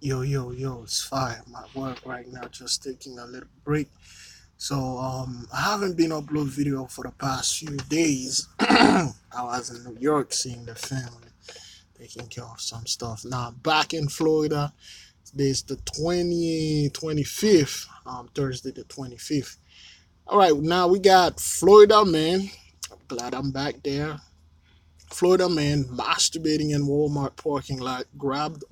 Yo, it's fine. I'm at work right now, just taking a little break. I haven't been upload video for the past few days. I was in New York seeing the family, taking care of some stuff. Now back in Florida, today's the 25th, Thursday the 25th. All right, now we got Florida man. Glad I'm back there. Florida man masturbating in Walmart parking lot grabbed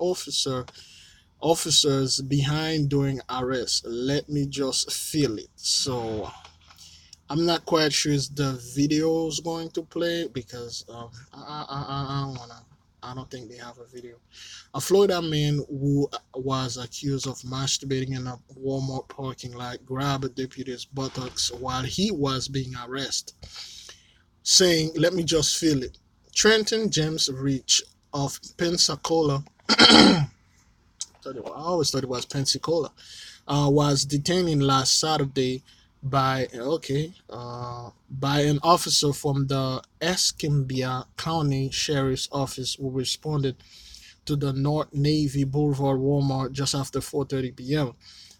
officers behind during arrest. Let me just feel it. So I'm not quite sure if the video is going to play because I don't wanna. I don't think they have a video. A Florida man who was accused of masturbating in a Walmart parking lot grabbed a deputy's buttocks while he was being arrested, saying, "Let me just feel it." Trenton James Rich of Pensacola. I always thought it was Pensacola was detained last Saturday by an officer from the Escambia County Sheriff's Office who responded to the North Navy Boulevard Walmart just after 4:30 p.m.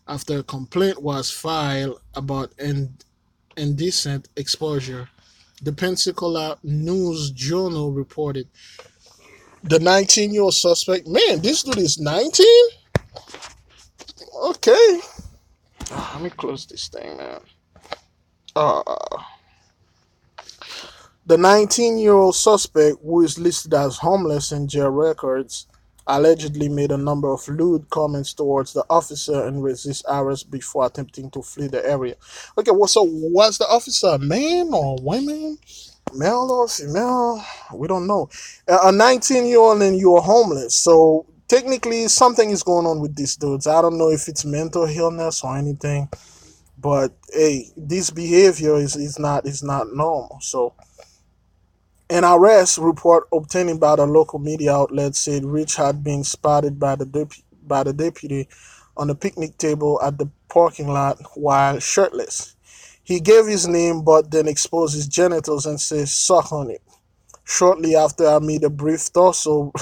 after a complaint was filed about indecent exposure. The Pensacola News Journal reported the 19-year-old suspect. Man, this dude is 19. Okay, let me close this thing, man. Uh, The 19-year-old suspect, who is listed as homeless in jail records, allegedly made a number of lewd comments towards the officer and resist arrest before attempting to flee the area. Okay, well, so was the officer a man or woman? Male or female? We don't know. A 19-year-old and you're homeless, so technically something is going on with these dudes. I don't know if it's mental illness or anything, but hey, this behavior is not normal. So an arrest report obtained by the local media outlet said Rich had been spotted by the deputy on a picnic table at the parking lot while shirtless. He gave his name but then exposed his genitals and says, "Suck on it." Shortly after, I made a brief torso.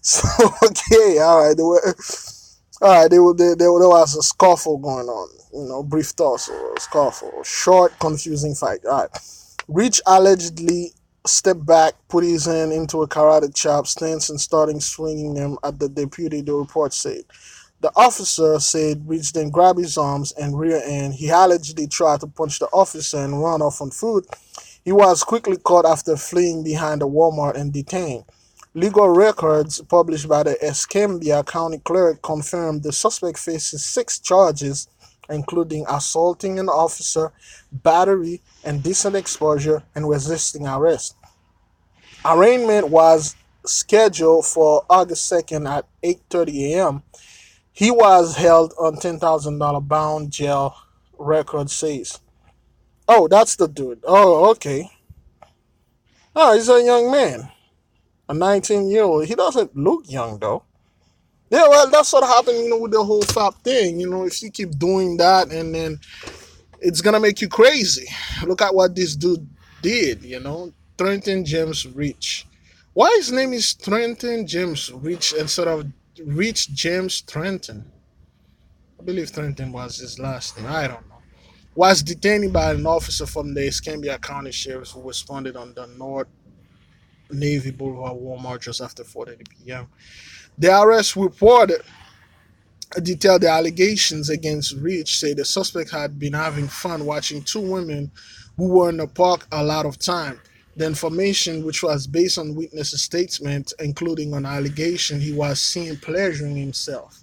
So, okay, all right. There was a scuffle going on. Brief torso, scuffle, short, confusing fight. All right. Rich allegedly stepped back, put his hand into a karate chop stance, and started swinging them at the deputy, the report said. The officer said Rich then grabbed his arms and rear end. He allegedly tried to punch the officer and run off on foot. He was quickly caught after fleeing behind a Walmart and detained. Legal records published by the Escambia County Clerk confirmed the suspect faces 6 charges, including assaulting an officer, battery, indecent exposure, and resisting arrest. Arraignment was scheduled for August 2nd at 8:30 a.m. He was held on $10,000 bound jail, record says. Oh, that's the dude. Oh, okay. Oh, he's a young man, a 19-year-old. He doesn't look young, though. Yeah, well, that's what happened, with the whole FAP thing. If you keep doing that and then it's gonna make you crazy. Look at what this dude did. Trenton James Rich. Why his name is Trenton James Rich instead of Rich James Trenton? I believe Trenton was his last name. I don't know. Was detained by an officer from the Escambia County Sheriff's who responded on the North Navy Boulevard Walmart just after 4:30 p.m. The arrest report detailed the allegations against Rich, say the suspect had been having fun watching 2 women who were in the park a lot of time. The information, which was based on witnesses' statements, including an allegation he was seen pleasuring himself.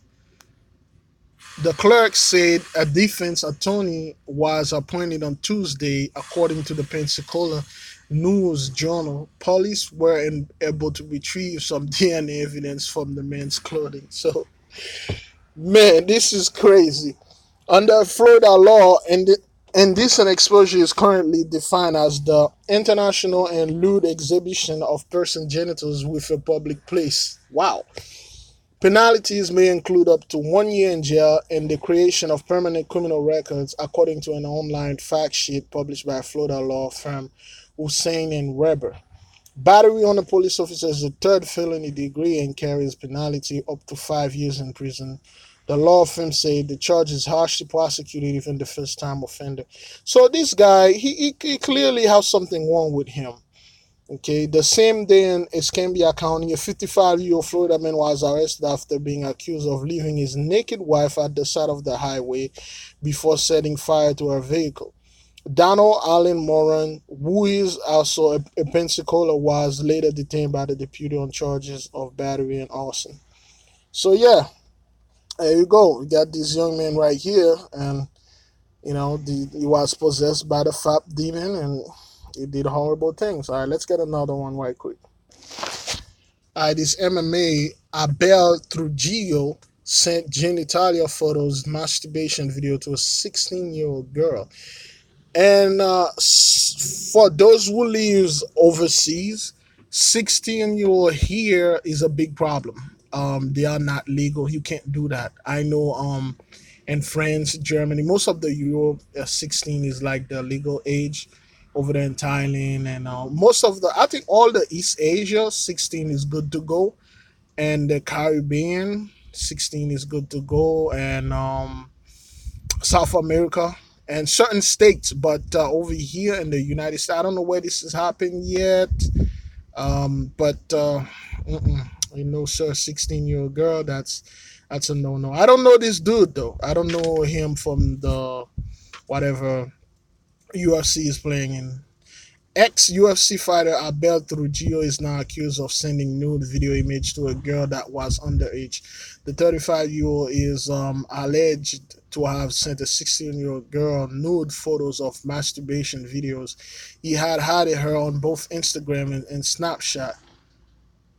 The clerk said a defense attorney was appointed on Tuesday, according to the Pensacola News Journal. Police were able to retrieve some DNA evidence from the man's clothing. So, man, this is crazy. Under Florida law, indecent exposure is currently defined as the international and lewd exhibition of person genitals with a public place. Wow. Penalties may include up to 1 year in jail and the creation of permanent criminal records, according to an online fact sheet published by Florida law firm Hussein and Weber. Battery on a police officer is the third felony degree and carries penalty up to 5 years in prison. The law firm said the charge is harshly prosecuted even the first time offender. So this guy, he clearly has something wrong with him. Okay, the same day in Escambia County, a 55-year-old Florida man was arrested after being accused of leaving his naked wife at the side of the highway before setting fire to her vehicle. Donald Allen Moran, who is also a Pensacola, was later detained by the deputy on charges of battery and arson. So yeah, there you go. We got this young man right here, and he was possessed by the FAP demon, and he did horrible things. All right, let's get another one right quick. All right, this MMA Abel Trujillo sent genitalia photos masturbation video to a 16-year-old girl. And for those who lives overseas, 16-year-old here is a big problem. They are not legal. You can't do that. I know. In France, Germany, most of the Europe, 16 is like the legal age. Over there in Thailand and most of the, I think all the East Asia, 16 is good to go, and the Caribbean, 16 is good to go, and South America and certain states, but over here in the United States, I don't know where this has happened yet. But sir, 16-year-old girl, that's a no. I don't know this dude though. I don't know him from the whatever UFC is playing in. Ex UFC fighter Abel Trujillo is now accused of sending nude video image to a girl that was underage. The 35-year-old is alleged to have sent a 16-year-old girl nude photos of masturbation videos. He had had her on both Instagram and Snapchat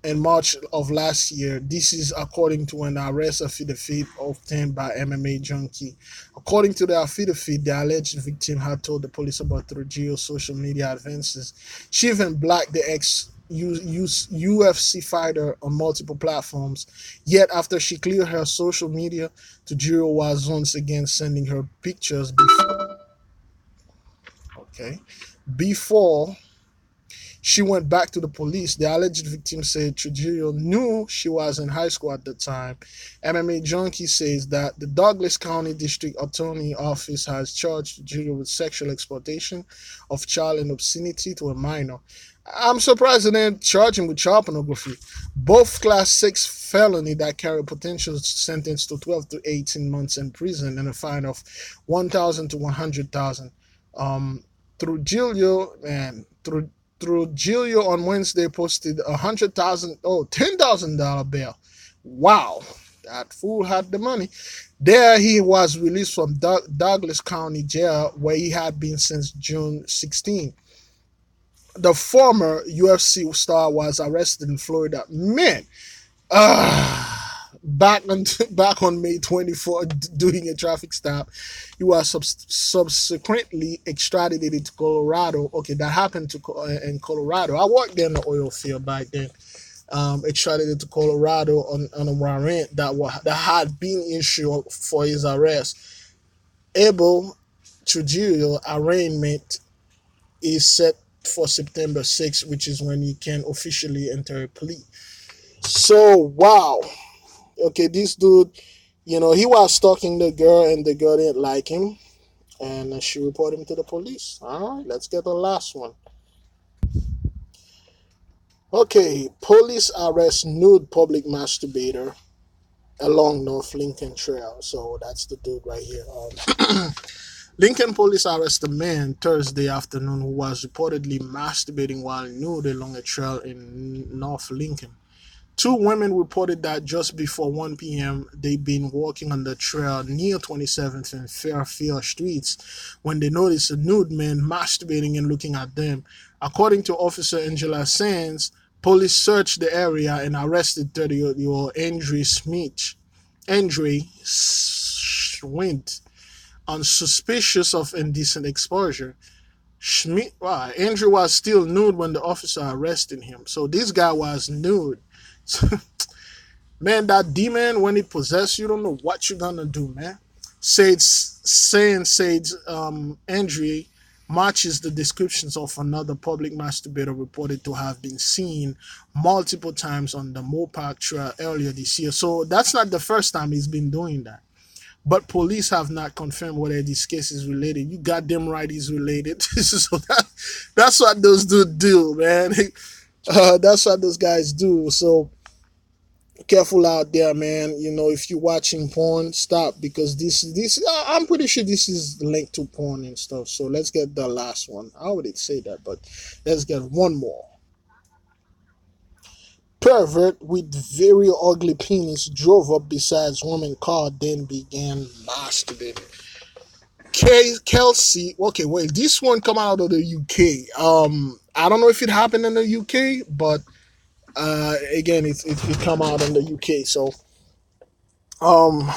in March of last year. This is according to an arrest affidavit obtained by MMA Junkie. According to the affidavit, the alleged victim had told the police about Trujillo's social media advances. She even blocked the ex UFC fighter on multiple platforms. Yet, after she cleared her social media, Trujillo was once again sending her pictures okay, before she went back to the police. The alleged victim said Trujillo knew she was in high school at the time. MMA Junkie says that the Douglas County District Attorney Office has charged Trujillo with sexual exploitation of child and obscenity to a minor. I'm surprised they didn't charge him with child pornography. Both class 6 felony that carry potential sentence to 12 to 18 months in prison and a fine of 1,000 to 100,000. Trujillo, man, Trujillo on Wednesday posted 100,000, $10,000 bail. Wow, that fool had the money. There he was released from Douglas County Jail, where he had been since June 16. The former UFC star was arrested in Florida. Man, back on May 24th during a traffic stop. He was subsequently extradited to Colorado. Okay, that happened in Colorado. I worked there in the oil field back then. Extradited to Colorado on a warrant that had been issued for his arrest. Abel Trujillo arraignment is set for September 6th, which is when he can officially enter a plea. So wow. Okay, this dude, he was stalking the girl and the girl didn't like him, and she reported him to the police. All right, let's get the last one. Okay, police arrest nude public masturbator along North Lincoln Trail. So that's the dude right here. Lincoln police arrest a man Thursday afternoon who was reportedly masturbating while nude along a trail in North Lincoln. Two women reported that just before 1 p.m., they'd been walking on the trail near 27th and Fairfield Streets when they noticed a nude man masturbating and looking at them. According to Officer Angela Sands, police searched the area and arrested 30-year-old Andre Schwint on suspicious of indecent exposure. Andrew was still nude when the officer arrested him. So this guy was nude. Man, that demon, when it possesses you, don't know what you're gonna do, man. Sage Andre matches the descriptions of another public masturbator reported to have been seen multiple times on the Mopac Trail earlier this year. So that's not the first time he's been doing that. But police have not confirmed whether this case is related. You goddamn right he's related. So that's what those dudes do, man. That's what those guys do. So careful out there, man. You know, if you're watching porn, stop, because this I'm pretty sure this is linked to porn and stuff. So let's get the last one. I would say that, but let's get one more. Pervert with very ugly penis drove up beside woman car, then began masturbating. Kelsey, okay, wait, this one come out of the UK. I don't know if it happened in the UK, but again, it come out in the UK. So um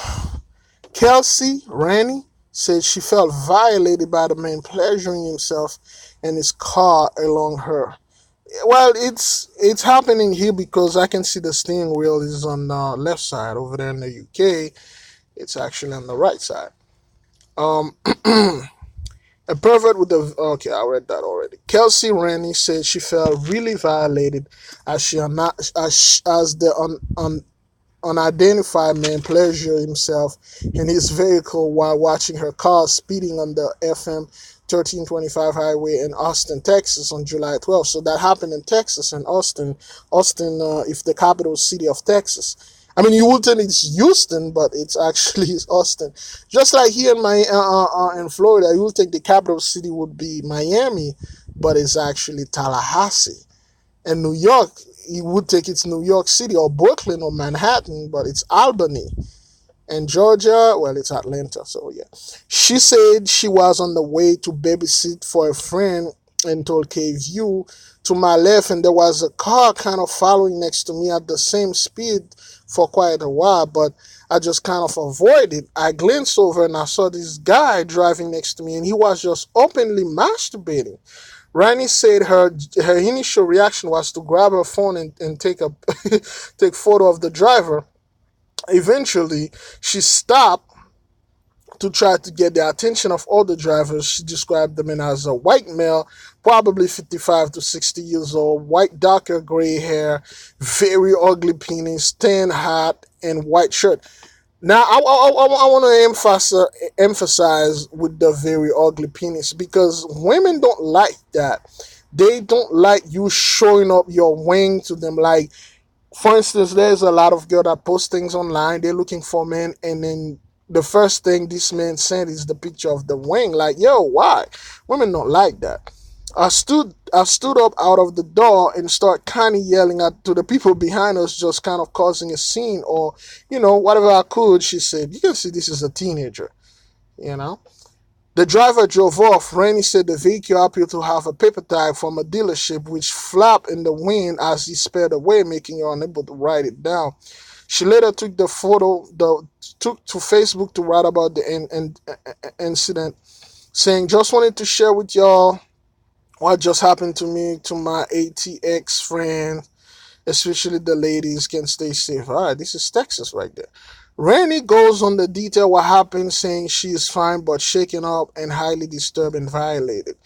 Kelsey Ranny said she felt violated by the man pleasuring himself in his car along her. Well, it's happening here because I can see the steering wheel is on the left side. Over there in the UK, it's actually on the right side. Um, a pervert with the okay, I read that already. Kelsey Rennie said she felt really violated as she as the unidentified man pleasured himself in his vehicle while watching her car speeding on the FM 1325 highway in Austin, Texas on July 12th. So that happened in Texas and Austin. Austin, if the capital city of Texas. I mean, you would think it's Houston, but it's actually Austin. Just like here in in Florida, you would think the capital city would be Miami, but it's actually Tallahassee. And New York, you would think it's New York City or Brooklyn or Manhattan, but it's Albany. And Georgia, well, it's Atlanta. So yeah, she said she was on the way to babysit for a friend and told KView to my left, and there was a car kind of following next to me at the same speed for quite a while, but I just kind of avoided. I glanced over and I saw this guy driving next to me, and he was just openly masturbating. Rani said her initial reaction was to grab her phone and take a take photo of the driver. Eventually, she stopped to try to get the attention of other drivers. She described the man as a white male, probably 55 to 60 years old, white darker gray hair, very ugly penis, tan hat, and white shirt. Now, I want to emphasize with the very ugly penis because women don't like that. They don't like you showing up your wing to them. Like, for instance, there's a lot of girls that post things online. They're looking for men, and then the first thing this man sent is the picture of the wing. Like, yo, why? Women don't like that. I stood up out of the door and start kind of yelling at to the people behind us, just kind of causing a scene or, whatever I could. She said, "You can see this is a teenager." You know. The driver drove off. Rainey said the vehicle appeared to have a paper tag from a dealership, which flapped in the wind as he sped away, making her unable to write it down. She later took the photo, took to Facebook to write about the incident, saying, "Just wanted to share with y'all what just happened to me, to my ATX friend, especially the ladies can stay safe." All right, this is Texas right there. Randy goes on the detail what happened, saying she is fine but shaken up and highly disturbed and violated.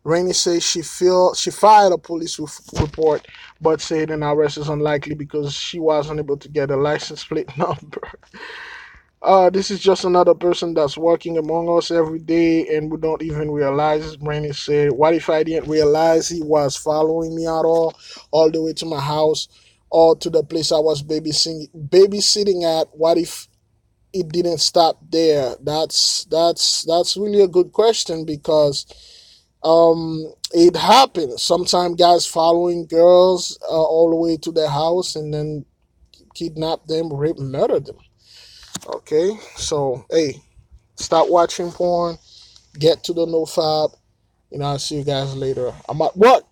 Rainey says she filed a police report, but said an arrest is unlikely because she was unable to get a license plate number. This is just another person that's working among us every day and we don't even realize it. Rainey said, "What if I didn't realize he was following me at all the way to my house, or to the place I was babysitting at? What if it didn't stop there?" That's really a good question because it happens. Sometimes guys following girls all the way to their house and then kidnap them, rape, murder them. Okay, so hey, stop watching porn. Get to the no fab. I'll see you guys later. I'm at work.